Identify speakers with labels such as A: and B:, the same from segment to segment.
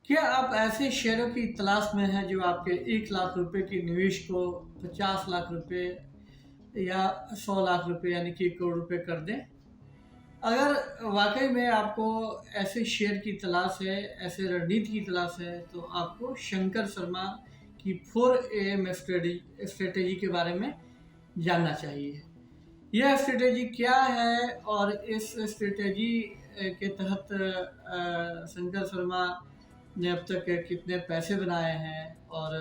A: क्या आप ऐसे शेयरों की तलाश में हैं जो आपके 1 लाख रुपए के निवेश को 50 लाख रुपए या 100 लाख रुपए यानी कि 1 करोड़ रुपए कर दें? अगर वाकई में आपको ऐसे शेयर की तलाश है, ऐसे रणनीति की तलाश है, तो आपको शंकर शर्मा की 4 AM स्ट्रेटेजी के बारे में जानना चाहिए। यह स्ट्रेटेजी क्या है और इस स्ट्रेटेजी के तहत शंकर शर्मा ने अब तक कितने पैसे बनाए हैं और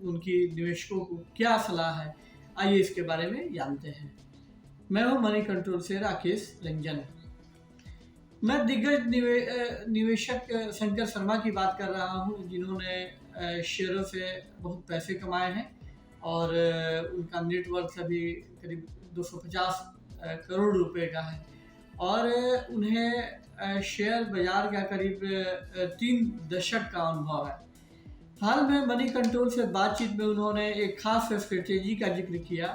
A: उनकी निवेशकों को क्या सलाह है, आइए इसके बारे में जानते हैं। मैं हूं मनी कंट्रोल से राकेश रंजन। मैं दिग्गज निवेशक शंकर शर्मा की बात कर रहा हूं, जिन्होंने शेयरों से बहुत पैसे कमाए हैं और उनका नेटवर्थ अभी करीब 250 करोड़ रुपए का है और उन्हें शेयर बाजार का करीब 3 दशक का अनुभव है। हाल में मनी कंट्रोल से बातचीत में उन्होंने एक खास स्ट्रेटेजी का जिक्र किया,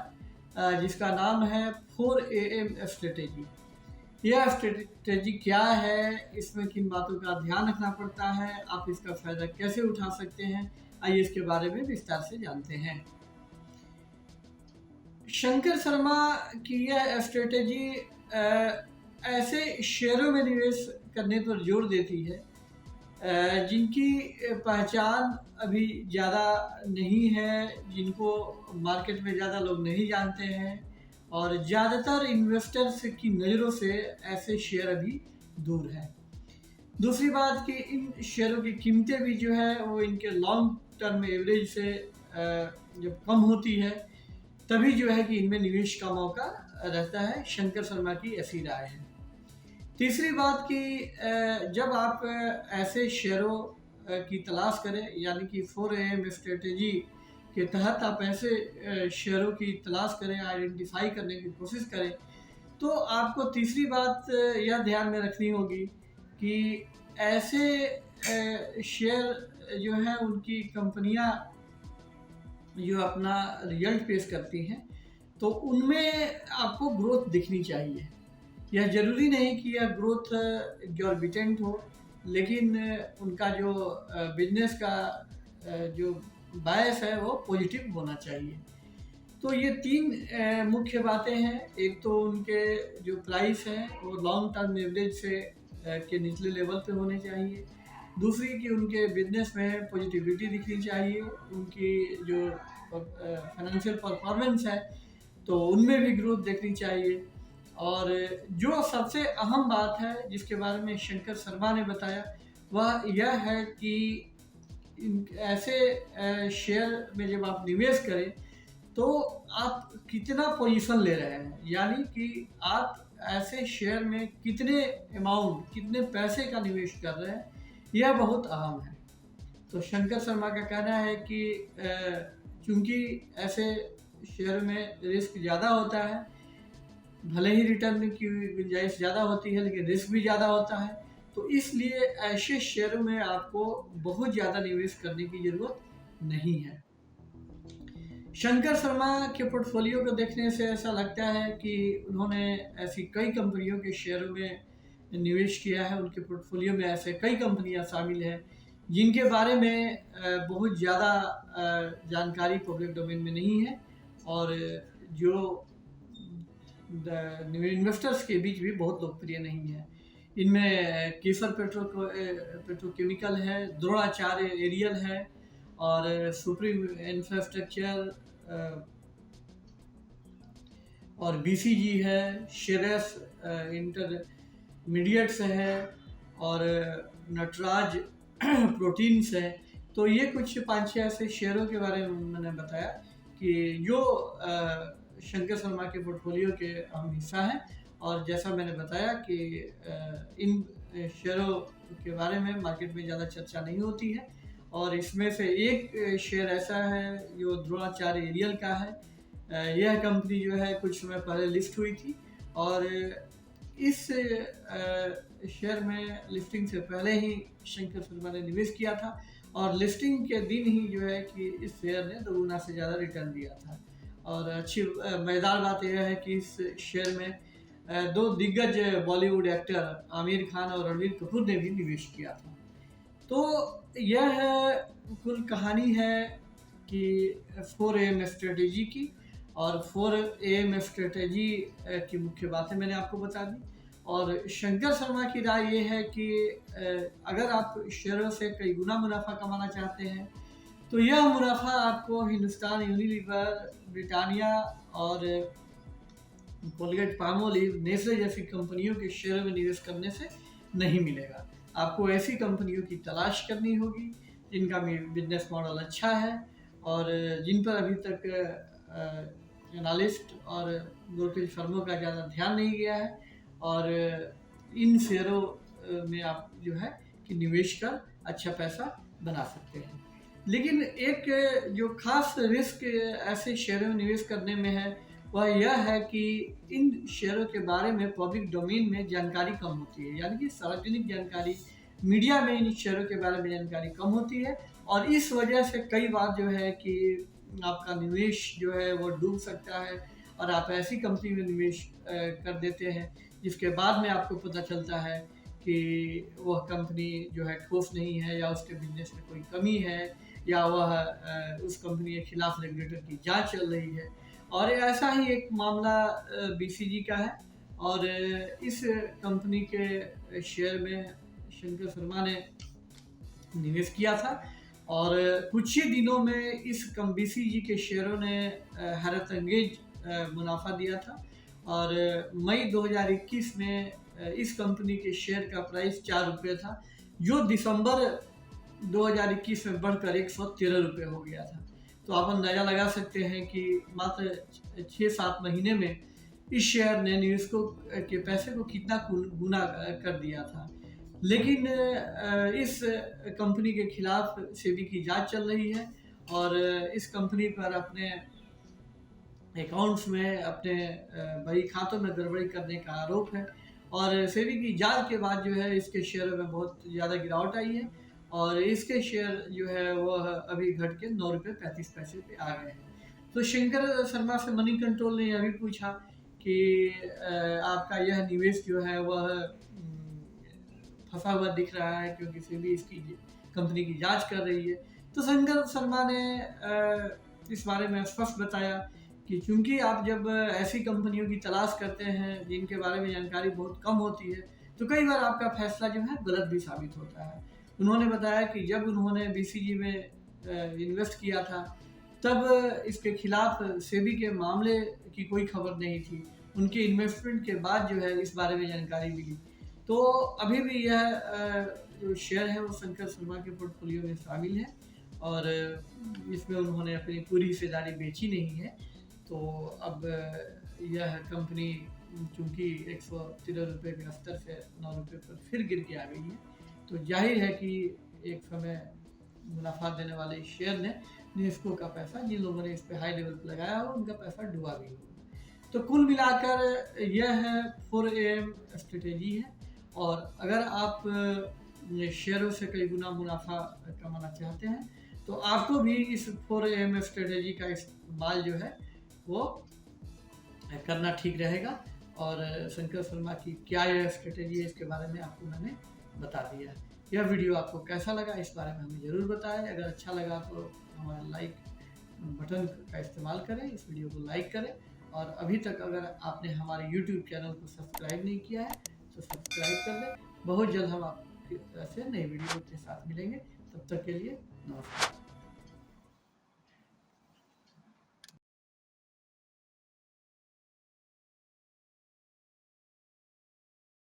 A: जिसका नाम है 4 AM स्ट्रेटेजी। यह स्ट्रेटेजी क्या है, इसमें किन बातों का ध्यान रखना पड़ता है, आप इसका फायदा कैसे उठा सकते हैं, आइए इसके बारे में विस्तार से जानते हैं। शंकर शर्मा की यह स्ट्रेटेजी ऐसे शेयरों में निवेश करने पर जोर देती है जिनकी पहचान अभी ज़्यादा नहीं है, जिनको मार्केट में ज़्यादा लोग नहीं जानते हैं और ज़्यादातर इन्वेस्टर्स की नज़रों से ऐसे शेयर अभी दूर हैं। दूसरी बात कि इन शेयरों की कीमतें भी जो है वो इनके लॉन्ग टर्म एवरेज से जब कम होती है, तभी जो है कि इनमें निवेश का मौका रहता है। शंकर शर्मा की ऐसी राय है। तीसरी बात कि जब आप ऐसे शेयरों की तलाश करें, यानी कि 4 AM स्ट्रेटेजी के तहत आप ऐसे शेयरों की तलाश करें, आइडेंटिफाई करने की कोशिश करें, तो आपको तीसरी बात यह ध्यान में रखनी होगी कि ऐसे शेयर जो हैं उनकी कंपनियां जो अपना रिजल्ट पेश करती हैं, तो उनमें आपको ग्रोथ दिखनी चाहिए। यह ज़रूरी नहीं कि यह ग्रोथ एग्जॉर्बिटेंट हो, लेकिन उनका जो बिजनेस का जो बायस है वो पॉजिटिव होना चाहिए। तो ये 3 मुख्य बातें हैं। एक तो उनके जो प्राइस हैं वो लॉन्ग टर्म एवरेज से के निचले लेवल पे होने चाहिए। दूसरी कि उनके बिजनेस में पॉजिटिविटी दिखनी चाहिए, उनकी जो फाइनेंशियल परफॉर्मेंस है तो उनमें भी ग्रोथ देखनी चाहिए। और जो सबसे अहम बात है जिसके बारे में शंकर शर्मा ने बताया, वह यह है कि ऐसे शेयर में जब आप निवेश करें तो आप कितना पोजीशन ले रहे हैं, यानी कि आप ऐसे शेयर में कितने अमाउंट, कितने पैसे का निवेश कर रहे हैं, यह बहुत अहम है। तो शंकर शर्मा का कहना है कि चूंकि ऐसे शेयर में रिस्क ज़्यादा होता है, भले ही रिटर्न की गुंजाइश ज़्यादा होती है लेकिन रिस्क भी ज़्यादा होता है, तो इसलिए ऐसे शेयरों में आपको बहुत ज़्यादा निवेश करने की ज़रूरत नहीं है। शंकर शर्मा के पोर्टफोलियो को देखने से ऐसा लगता है कि उन्होंने ऐसी कई कंपनियों के शेयरों में निवेश किया है। उनके पोर्टफोलियो में ऐसे कई कंपनियां शामिल हैं जिनके बारे में बहुत ज़्यादा जानकारी पब्लिक डोमेन में नहीं है और जो इन्वेस्टर्स के बीच भी बहुत लोकप्रिय नहीं है। इनमें केसर पेट्रोकेमिकल है, द्रोणाचार्य एरियल है और सुप्रीम इंफ्रास्ट्रक्चर और बीसीजी है, शेरेस इंटरमीडिएट्स है और नटराज प्रोटीन्स है। तो ये कुछ 5-6 ऐसे शेयरों के बारे में मैंने बताया कि जो शंकर शर्मा के पोर्टफोलियो के अहम हिस्सा है। और जैसा मैंने बताया कि इन शेयरों के बारे में मार्केट में ज़्यादा चर्चा नहीं होती है और इसमें से एक शेयर ऐसा है जो द्रोणाचार्य एरियल का है। यह कंपनी जो है कुछ समय पहले लिस्ट हुई थी और इस शेयर में लिस्टिंग से पहले ही शंकर शर्मा ने निवेश किया था और लिस्टिंग के दिन ही जो है कि इस शेयर ने 2 गुना से ज़्यादा रिटर्न दिया था। और अच्छी मज़ेदार बात यह है कि इस शेयर में 2 दिग्गज बॉलीवुड एक्टर आमिर खान और रणबीर कपूर ने भी निवेश किया था। तो यह कुल कहानी है कि 4 AM स्ट्रेटेजी की। और 4 AM स्ट्रेटेजी की मुख्य बातें मैंने आपको बता दी। और शंकर शर्मा की राय ये है कि अगर आप शेयरों से कई गुना मुनाफा कमाना चाहते हैं तो यह मुनाफा आपको हिंदुस्तान यूनिलीवर, ब्रिटानिया और कोलगेट पामोलिव, नेस्ले जैसी कंपनियों के शेयरों में निवेश करने से नहीं मिलेगा। आपको ऐसी कंपनियों की तलाश करनी होगी जिनका बिजनेस मॉडल अच्छा है और जिन पर अभी तक एनालिस्ट और ब्रोकरेज फर्मों का ज़्यादा ध्यान नहीं गया है। और इन शेयरों में आप जो है कि निवेश कर अच्छा पैसा बना सकते हैं। लेकिन एक जो खास रिस्क ऐसे शेयरों में निवेश करने में है वह यह है कि इन शेयरों के बारे में पब्लिक डोमेन में जानकारी कम होती है, यानी कि सार्वजनिक जानकारी, मीडिया में इन शेयरों के बारे में जानकारी कम होती है। और इस वजह से कई बार जो है कि आपका निवेश जो है वो डूब सकता है और आप ऐसी कंपनी में निवेश कर देते हैं जिसके बाद में आपको पता चलता है कि वह कंपनी जो है ठोस नहीं है, या उसके बिजनेस में कोई कमी है, या वह उस कंपनी के खिलाफ रेगुलेटर की जांच चल रही है। और ऐसा ही एक मामला बीसीजी का है। और इस कंपनी के शेयर में शंकर शर्मा ने निवेश किया था और कुछ ही दिनों में इस बीसीजी के शेयरों ने हैरत अंगेज मुनाफा दिया था। और मई 2021 में इस कंपनी के शेयर का प्राइस 4 रुपये था, जो दिसंबर 2021 में बढ़कर 113 रुपये हो गया था। तो आप अंदाज़ा लगा सकते हैं कि मात्र 6-7 महीने में इस शेयर ने निवेशकों के पैसे को कितना गुना कर दिया था। लेकिन इस कंपनी के खिलाफ सेबी की जांच चल रही है और इस कंपनी पर अपने अकाउंट्स में, अपने बही खातों में गड़बड़ी करने का आरोप है। और सेबी की जांच के बाद जो है इसके शेयरों में बहुत ज़्यादा गिरावट आई है और इसके शेयर जो है वह अभी घट के 9 रुपये 35 पैसे पे आ गए हैं। तो शंकर शर्मा से मनी कंट्रोल ने यह भी पूछा कि आपका यह निवेश जो है वह फंसा हुआ दिख रहा है क्योंकि सेबी इसकी कंपनी की जांच कर रही है। तो शंकर शर्मा ने इस बारे में स्पष्ट बताया कि चूंकि आप जब ऐसी कंपनियों की तलाश करते हैं जिनके बारे में जानकारी बहुत कम होती है तो कई बार आपका फैसला जो है गलत भी साबित होता है। उन्होंने बताया कि जब उन्होंने बीसीजी में इन्वेस्ट किया था तब इसके खिलाफ सेबी के मामले की कोई खबर नहीं थी। उनके इन्वेस्टमेंट के बाद जो है इस बारे में जानकारी मिली। तो अभी भी यह जो शेयर है वो शंकर शर्मा के पोर्टफोलियो में शामिल है और इसमें उन्होंने अपनी पूरी हिस्सेदारी बेची नहीं है। तो अब यह कंपनी चूँकि 113 रुपये के स्तर से 9 रुपये पर फिर गिर के आ गई है, तो जाहिर है कि एक समय मुनाफा देने वाले इस शेयर ने निवेशकों का पैसा, जिन लोगों ने इस पे हाई लेवल पर लगाया हो, उनका पैसा डुबा भी होगा। तो कुल मिलाकर यह 4AM स्ट्रेटेजी है। और अगर आप शेयरों से कई गुना मुनाफा कमाना चाहते हैं तो आपको भी इस 4AM स्ट्रेटेजी का इस्तेमाल जो है वो करना ठीक रहेगा। और शंकर शर्मा की क्या यह स्ट्रेटेजी है इसके बारे में आपको मैंने बता दिया। यह वीडियो आपको कैसा लगा इस बारे में हमें ज़रूर बताएं। अगर अच्छा लगा तो हमारा लाइक बटन का इस्तेमाल करें, इस वीडियो को लाइक करें। और अभी तक अगर आपने हमारे YouTube चैनल को सब्सक्राइब नहीं किया है तो सब्सक्राइब कर दें। बहुत जल्द हम आपके से नई वीडियो के साथ मिलेंगे। तब तक के लिए नमस्कार।